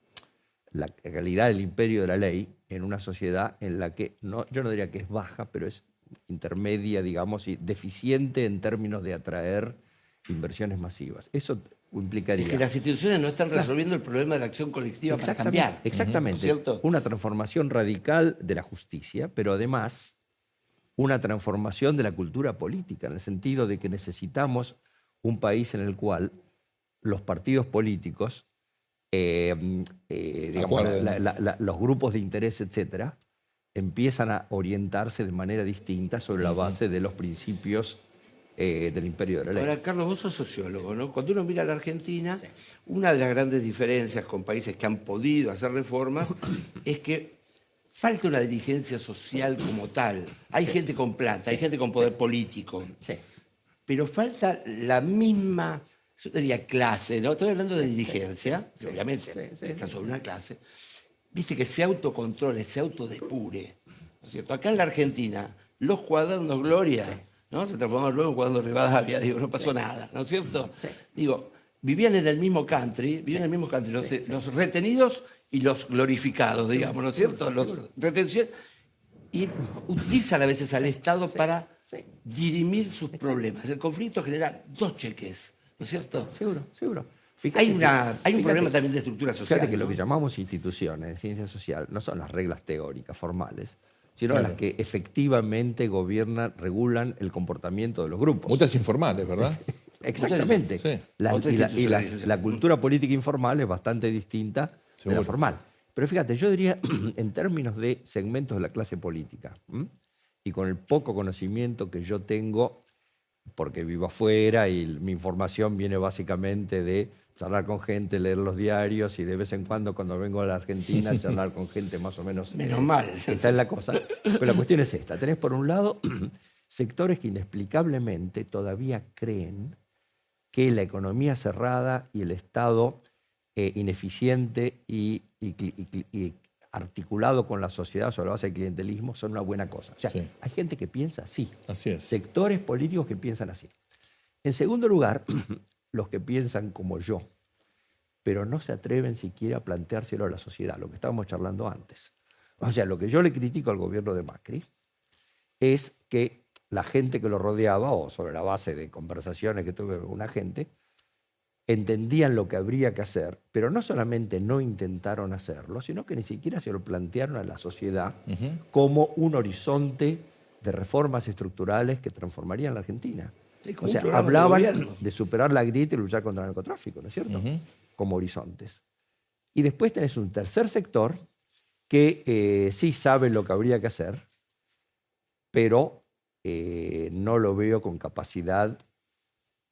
la calidad del imperio de la ley en una sociedad en la que, yo no diría que es baja, pero es intermedia, digamos, y deficiente en términos de atraer inversiones masivas. Eso implicaría... Es que las instituciones no están resolviendo el problema de la acción colectiva para cambiar. Exactamente. ¿Cierto? Una transformación radical de la justicia, pero además una transformación de la cultura política, en el sentido de que necesitamos un país en el cual los partidos políticos, digamos, los grupos de interés, etcétera, empiezan a orientarse de manera distinta sobre la base de los principios del imperio de la ley. Ahora, Carlos, vos sos sociólogo, ¿no? Cuando uno mira a la Argentina, una de las grandes diferencias con países que han podido hacer reformas es que falta una dirigencia social como tal. Hay gente con plata, hay gente con poder político, pero falta la misma, yo diría clase, ¿no? Estoy hablando de dirigencia, obviamente está sobre una clase, viste, que se autocontrole, se autodepure, ¿no es cierto? Acá en la Argentina, los cuadernos Gloria, ¿no? Se transformaron luego en cuadernos Rivadavia, digo, no pasó nada, ¿no es cierto? Digo, vivían en el mismo country, los retenidos y los glorificados, digamos, ¿no es cierto? Los retenciones, y utilizan a veces al Estado para dirimir sus problemas. El conflicto genera dos cheques, ¿no es cierto? Seguro. Hay un problema también de estructura social. Fíjate que ¿no? lo que llamamos instituciones de ciencia social no son las reglas teóricas, formales, sino las que efectivamente gobiernan, regulan el comportamiento de los grupos. Muchas informales, ¿verdad? Exactamente. Sí. La cultura política informal es bastante distinta de la formal. Pero fíjate, yo diría, en términos de segmentos de la clase política, y con el poco conocimiento que yo tengo, porque vivo afuera y mi información viene básicamente de charlar con gente, leer los diarios y de vez en cuando vengo a la Argentina charlar con gente más o menos... Menos mal. Está en la cosa. Pero la cuestión es esta. Tenés por un lado sectores que inexplicablemente todavía creen que la economía cerrada y el Estado ineficiente y articulado con la sociedad sobre la base del clientelismo son una buena cosa. O sea, hay gente que piensa así. Así es. Sectores políticos que piensan así. En segundo lugar, los que piensan como yo, pero no se atreven siquiera a planteárselo a la sociedad, lo que estábamos charlando antes. O sea, lo que yo le critico al gobierno de Macri es que la gente que lo rodeaba, o sobre la base de conversaciones que tuve con una gente, entendían lo que habría que hacer, pero no solamente no intentaron hacerlo, sino que ni siquiera se lo plantearon a la sociedad como un horizonte de reformas estructurales que transformarían la Argentina. O sea, hablaban de superar la grieta y luchar contra el narcotráfico, ¿no es cierto? Como horizontes. Y después tenés un tercer sector que sí sabe lo que habría que hacer, pero no lo veo con capacidad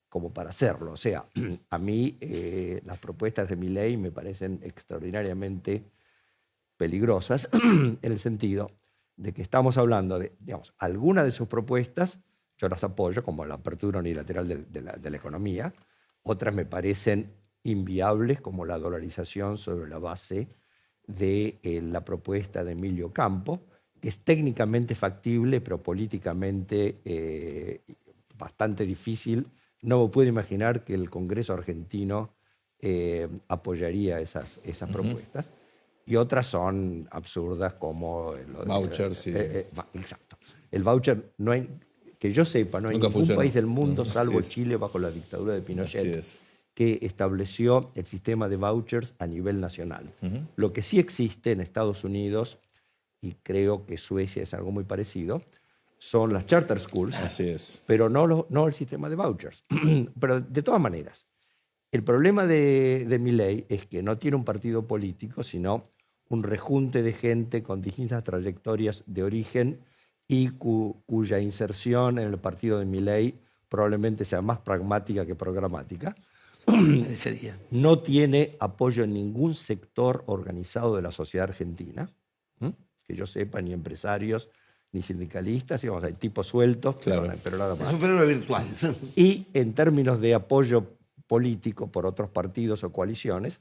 como para hacerlo. O sea, a mí las propuestas de Milei me parecen extraordinariamente peligrosas en el sentido de que estamos hablando de, digamos, algunas de sus propuestas yo las apoyo, como la apertura unilateral de la economía. Otras me parecen inviables, como la dolarización sobre la base de la propuesta de Emilio Campo, que es técnicamente factible, pero políticamente bastante difícil. No me puedo imaginar que el Congreso argentino apoyaría esas propuestas. Y otras son absurdas, como... Vouchers, exacto. El voucher, no hay, que yo sepa, no hay ningún país del mundo, salvo Chile, bajo la dictadura de Pinochet, que estableció el sistema de vouchers a nivel nacional. Lo que sí existe en Estados Unidos y creo que Suecia es algo muy parecido, son las charter schools, Así es. pero no el sistema de vouchers. Pero de todas maneras, el problema de Milei es que no tiene un partido político, sino un rejunte de gente con distintas trayectorias de origen y cuya inserción en el partido de Milei probablemente sea más pragmática que programática. No tiene apoyo en ningún sector organizado de la sociedad argentina, que yo sepa, ni empresarios, ni sindicalistas, digamos, hay tipos sueltos, claro, pero nada más. Es un fenómeno virtual. Y en términos de apoyo político por otros partidos o coaliciones,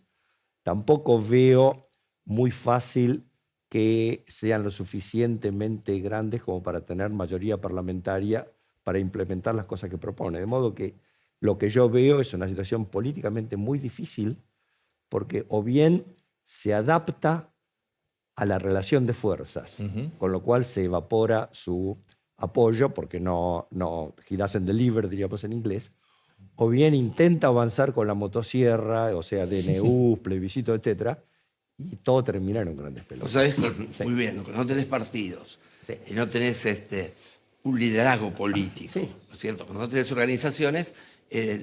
tampoco veo muy fácil que sean lo suficientemente grandes como para tener mayoría parlamentaria para implementar las cosas que propone. De modo que lo que yo veo es una situación políticamente muy difícil, porque o bien se adapta a la relación de fuerzas, con lo cual se evapora su apoyo, porque no he doesn't deliver, diríamos en inglés, o bien intenta avanzar con la motosierra, o sea, DNU, plebiscito, etc., y todo termina en un gran despelote. ¿Sabés? Muy bien, cuando no tenés partidos y no tenés un liderazgo político, ¿no es cierto? Cuando no tenés organizaciones,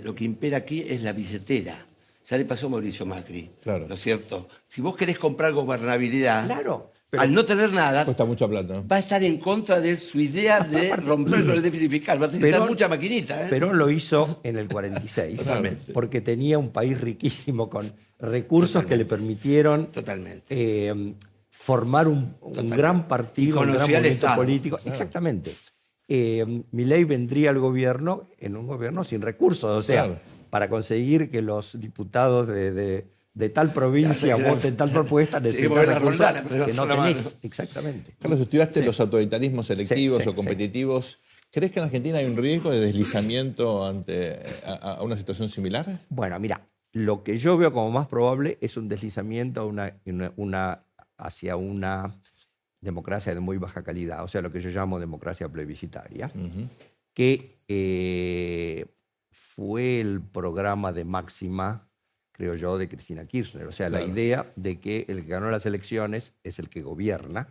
lo que impera aquí es la billetera. Ya le pasó a Mauricio Macri, claro, ¿no es cierto? Si vos querés comprar gobernabilidad, claro, al no tener nada, cuesta mucha plata, ¿no? va a estar en contra de su idea de romper con el déficit fiscal. Va a necesitar mucha maquinita. Perón lo hizo en el 46, porque tenía un país riquísimo con recursos que le permitieron formar un gran partido, un gran movimiento político. Claro. Exactamente. Milei vendría al gobierno en un gobierno sin recursos, o sea, para conseguir que los diputados de tal provincia voten tal propuesta, necesitan recursos que no tenés. Exactamente. Carlos, estudiaste los autoritarismos selectivos o competitivos. ¿Crees que en Argentina hay un riesgo de deslizamiento ante a una situación similar? Bueno, mira, lo que yo veo como más probable es un deslizamiento hacia una democracia de muy baja calidad, o sea, lo que yo llamo democracia plebiscitaria, que fue el programa de máxima, creo yo, de Cristina Kirchner. O sea, la idea de que el que ganó las elecciones es el que gobierna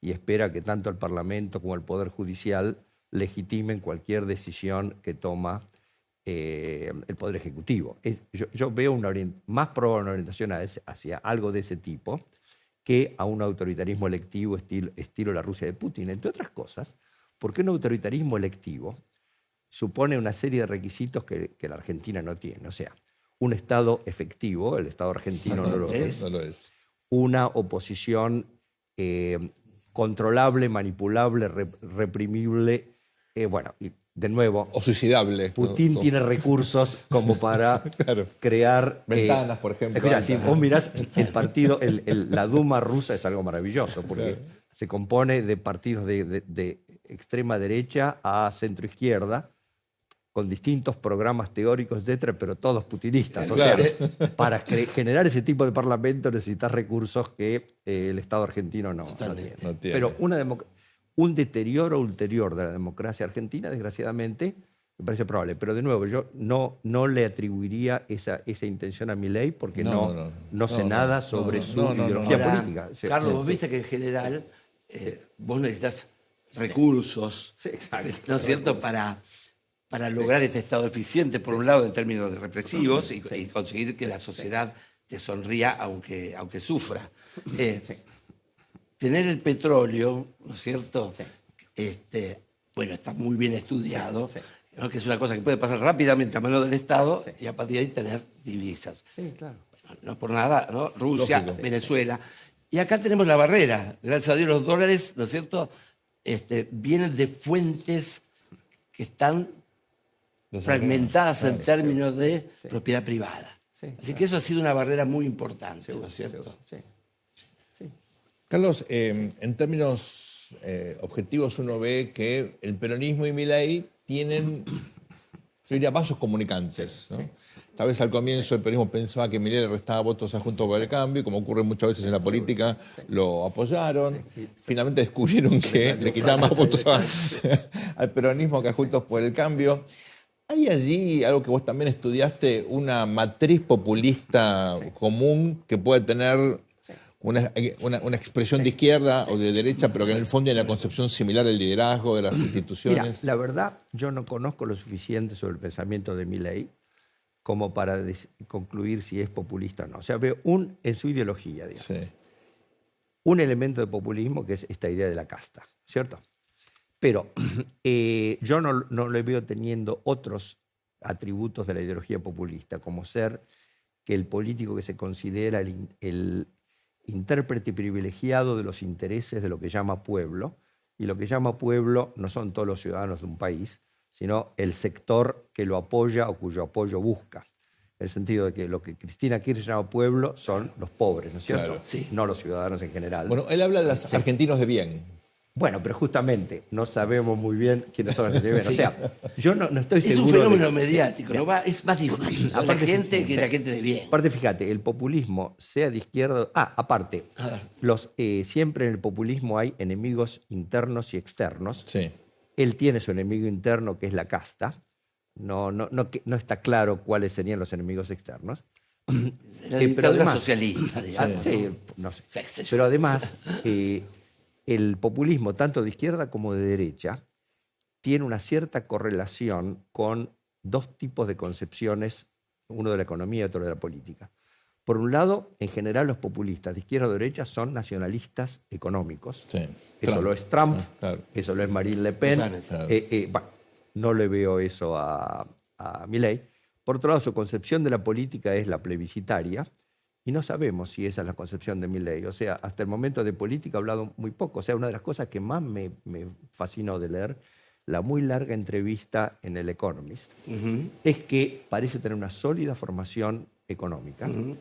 y espera que tanto el Parlamento como el Poder Judicial legitimen cualquier decisión que toma el Poder Ejecutivo. Yo veo más probable una orientación hacia algo de ese tipo que a un autoritarismo electivo estilo la Rusia de Putin. Entre otras cosas, porque un autoritarismo electivo supone una serie de requisitos que la Argentina no tiene. O sea, un Estado efectivo, el Estado argentino no lo es. Una oposición controlable, manipulable, reprimible. Bueno, y de nuevo, o suicidable. Putin tiene recursos como para crear ventanas, por ejemplo. Mira, si vos mirás el partido, la Duma rusa es algo maravilloso, porque se compone de partidos de extrema derecha a centro izquierda, con distintos programas teóricos, etcétera, pero todos putinistas. O sea, para generar ese tipo de parlamento necesitas recursos que el Estado argentino no tiene. Pero un deterioro ulterior de la democracia argentina, desgraciadamente, me parece probable. Pero de nuevo, yo no le atribuiría esa intención a Milei porque no sé nada sobre su ideología política. Carlos, vos viste que en general vos necesitas recursos, ¿no es cierto?, para lograr este Estado eficiente, por un lado, en términos represivos, y conseguir que la sociedad te sonría aunque sufra. Tener el petróleo, ¿no es cierto?, bueno, está muy bien estudiado, ¿no?, que es una cosa que puede pasar rápidamente a mano del Estado y a partir de ahí tener divisas. Claro. Bueno, no por nada, ¿no? Rusia, Venezuela. Y acá tenemos la barrera. Gracias a Dios los dólares, ¿no es cierto?, vienen de fuentes que están fragmentadas en términos de propiedad privada. Así que eso ha sido una barrera muy importante, ¿no es cierto? Carlos, en términos objetivos uno ve que el peronismo y Milei tienen, yo diría, vasos comunicantes, ¿no? Tal vez al comienzo el peronismo pensaba que Milei le restaba votos a Juntos por el Cambio, como ocurre muchas veces en la política, lo apoyaron. Finalmente descubrieron que le quitaban más votos al peronismo que a Juntos por el Cambio. ¿Hay allí algo que vos también estudiaste, una matriz populista común que puede tener una expresión de izquierda o de derecha, pero que en el fondo hay una concepción similar del liderazgo, de las instituciones. Mira, la verdad, yo no conozco lo suficiente sobre el pensamiento de Milei como para concluir si es populista o no. O sea, veo en su ideología, digamos, Sí. un elemento de populismo que es esta idea de la casta, ¿cierto? Pero yo no le veo teniendo otros atributos de la ideología populista, como ser que el político que se considera el intérprete privilegiado de los intereses de lo que llama pueblo, y lo que llama pueblo no son todos los ciudadanos de un país, sino el sector que lo apoya o cuyo apoyo busca. En el sentido de que lo que Cristina Kirchner llama pueblo son los pobres, ¿no es cierto? Claro. Sí. No los ciudadanos en general. Bueno, él habla de los argentinos de bien. Bueno, pero justamente no sabemos muy bien quiénes son los que viven. O sea, yo no estoy Es seguro. un fenómeno mediático, ¿no? Es más difuso. La Aparte, gente que la gente de bien. Aparte, fíjate, el populismo, sea de izquierda. Aparte, A ver. siempre en el populismo hay enemigos internos y externos. Sí. Él tiene su enemigo interno, que es la casta. No está claro cuáles serían los enemigos externos. La pero dictadura además- socialista, digamos. Sí, no sé. Sí. Pero además, el populismo, tanto de izquierda como de derecha, tiene una cierta correlación con dos tipos de concepciones, uno de la economía y otro de la política. Por un lado, en general los populistas de izquierda o de derecha son nacionalistas económicos. Sí. Eso Trump. lo es Trump, Claro. eso lo es Marine Le Pen. Totalmente. Claro. Bueno, no le veo eso a Milei. Por otro lado, su concepción de la política es la plebiscitaria, y no sabemos si esa es la concepción de Milei. O sea, hasta el momento de política ha hablado muy poco. O sea, una de las cosas que más me fascinó de leer la muy larga entrevista en El Economist Ujú. es que parece tener una sólida formación económica, Ujú.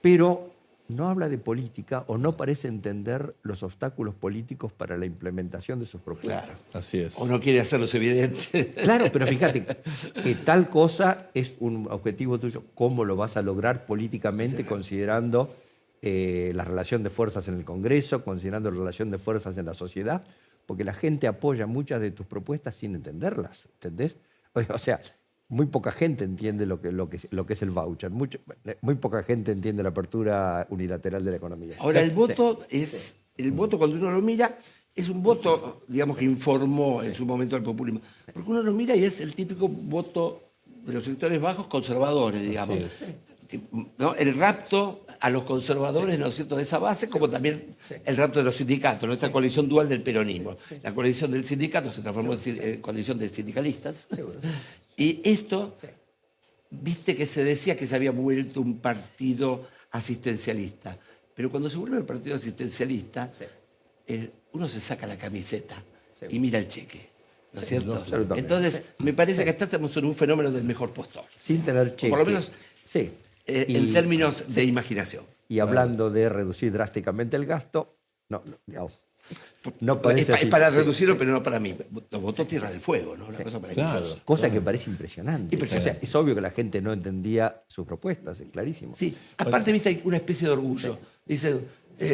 pero no habla de política o no parece entender los obstáculos políticos para la implementación de sus propuestas. Claro. Así es. O no quiere hacerlos evidentes. Claro, pero fíjate, que tal cosa es un objetivo tuyo. ¿Cómo lo vas a lograr políticamente considerando la relación de fuerzas en el Congreso, considerando la relación de fuerzas en la sociedad? Porque la gente apoya muchas de tus propuestas sin entenderlas, ¿entendés? O sea, muy poca gente entiende lo que es el voucher. Muy poca gente entiende la apertura unilateral de la economía. Ahora, Sí, el voto es. El voto, cuando uno lo mira, es un voto, digamos, que informó en su momento al populismo. Porque uno lo mira y es el típico voto de los sectores bajos conservadores, digamos. ¿No? El rapto a los conservadores, ¿no es cierto?, de esa base, como también el rapto de los sindicatos, ¿no? Esta coalición dual del peronismo. La coalición del sindicato se transformó en coalición de sindicalistas. Y esto, viste que se decía que se había vuelto un partido asistencialista. Pero cuando se vuelve un partido asistencialista, uno se saca la camiseta y mira el cheque. ¿No es cierto? absolutamente. Entonces, me parece que estamos en un fenómeno del mejor postor. Sin tener cheque. Por lo menos Sí. en términos de imaginación. Y hablando de reducir drásticamente el gasto, no parece Es así. para Sí, reducirlo, sí. pero no para mí. Los votó Tierra del Fuego, ¿no? Una cosa maravillosa. Cosa que parece impresionante. Impresionante. O sea, es obvio que la gente no entendía sus propuestas, es clarísimo. Sí, aparte, viste, hay una especie de orgullo. Dice,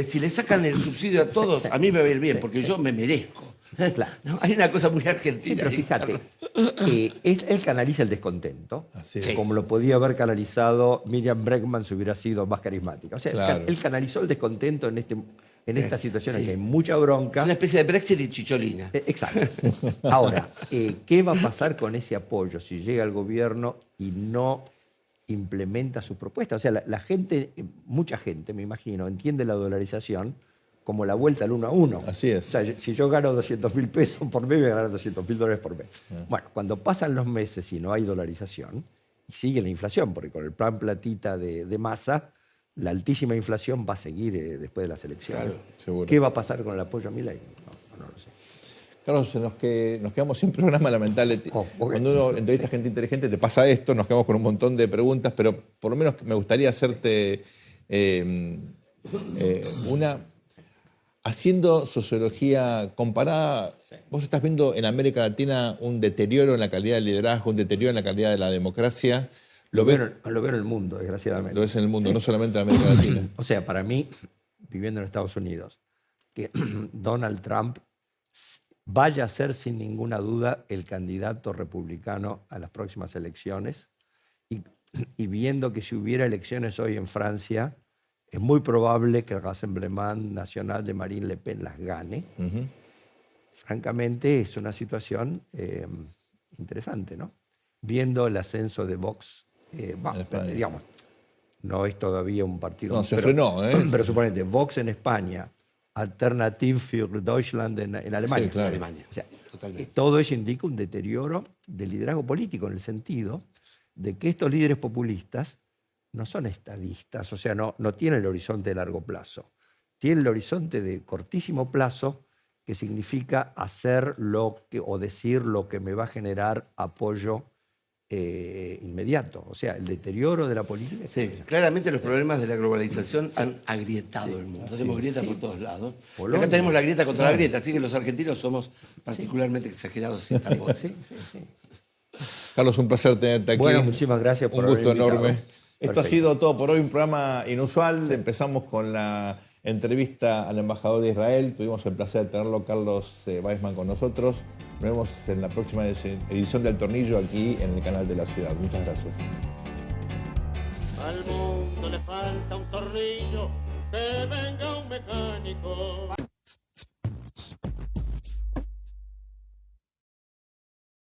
si le sacan el subsidio a todos, a mí me va a ir bien, porque yo me merezco. Claro. ¿No? Hay una cosa muy Sí, argentina. pero ahí, fíjate, Carlos. él canaliza el descontento, Así es. como lo podía haber canalizado Miriam Bregman si hubiera sido más carismática. O sea, Claro. él canalizó el descontento en esta situación en sí. que hay mucha Es bronca. una especie de Brexit y chicholina. Exacto. Ahora, ¿qué va a pasar con ese apoyo si llega al gobierno y no implementa sus propuestas? O sea, la gente, mucha gente, me imagino, entiende la dolarización como la vuelta al 1 a 1. Así es. O sea, si yo gano 200.000 pesos por mes, voy a ganar 200.000 dólares por mes. Bueno, cuando pasan los meses y no hay dolarización, y sigue la inflación, porque con el plan platita de Massa, la altísima inflación va a seguir después de las elecciones. Claro, seguro. ¿Qué va a pasar con el apoyo a Milei? No lo sé. Carlos, nos quedamos sin programa, lamentable. Ok. Cuando uno entrevista a gente inteligente te pasa esto, nos quedamos con un montón de preguntas, pero por lo menos me gustaría hacerte una... Haciendo sociología comparada, vos estás viendo en América Latina un deterioro en la calidad del liderazgo, un deterioro en la calidad de la democracia. Lo veo en el mundo, desgraciadamente. Lo ves en el mundo, no solamente en América Latina. O sea, para mí, viviendo en Estados Unidos, que Donald Trump vaya a ser sin ninguna duda el candidato republicano a las próximas elecciones y viendo que si hubiera elecciones hoy en Francia, Es muy probable que el Rassemblement Nacional de Marine Le Pen las gane. Francamente, es una situación interesante, ¿no? Viendo el ascenso de Vox, digamos, no es todavía un partido... No, se frenó, ¿eh? Pero suponete, Vox en España, Alternative für Deutschland en Alemania. Sí, claro. Alemania. O sea, Totalmente. todo eso indica un deterioro del liderazgo político, en el sentido de que estos líderes populistas no son estadistas, o sea, no tienen el horizonte de largo plazo. Tienen el horizonte de cortísimo plazo, que significa hacer o decir lo que me va a generar apoyo inmediato. O sea, el deterioro de la política. Sí, claramente los problemas de la globalización han agrietado el mundo. Tenemos grietas por todos lados. Polonia. Acá tenemos la grieta contra la grieta, así que los argentinos somos particularmente exagerados en esta cosa. Sí. Carlos, un placer tenerte aquí. Bueno, muchísimas gracias por un gusto haberme invitado. enorme. Esto Perfecto. ha sido todo por hoy, un programa inusual. Empezamos con la entrevista al embajador de Israel. Tuvimos el placer de tenerlo, Carlos Weissman, con nosotros. Nos vemos en la próxima edición del Tornillo aquí en el canal de la ciudad. Muchas gracias. Al mundo le falta un tornillo, que venga un mecánico.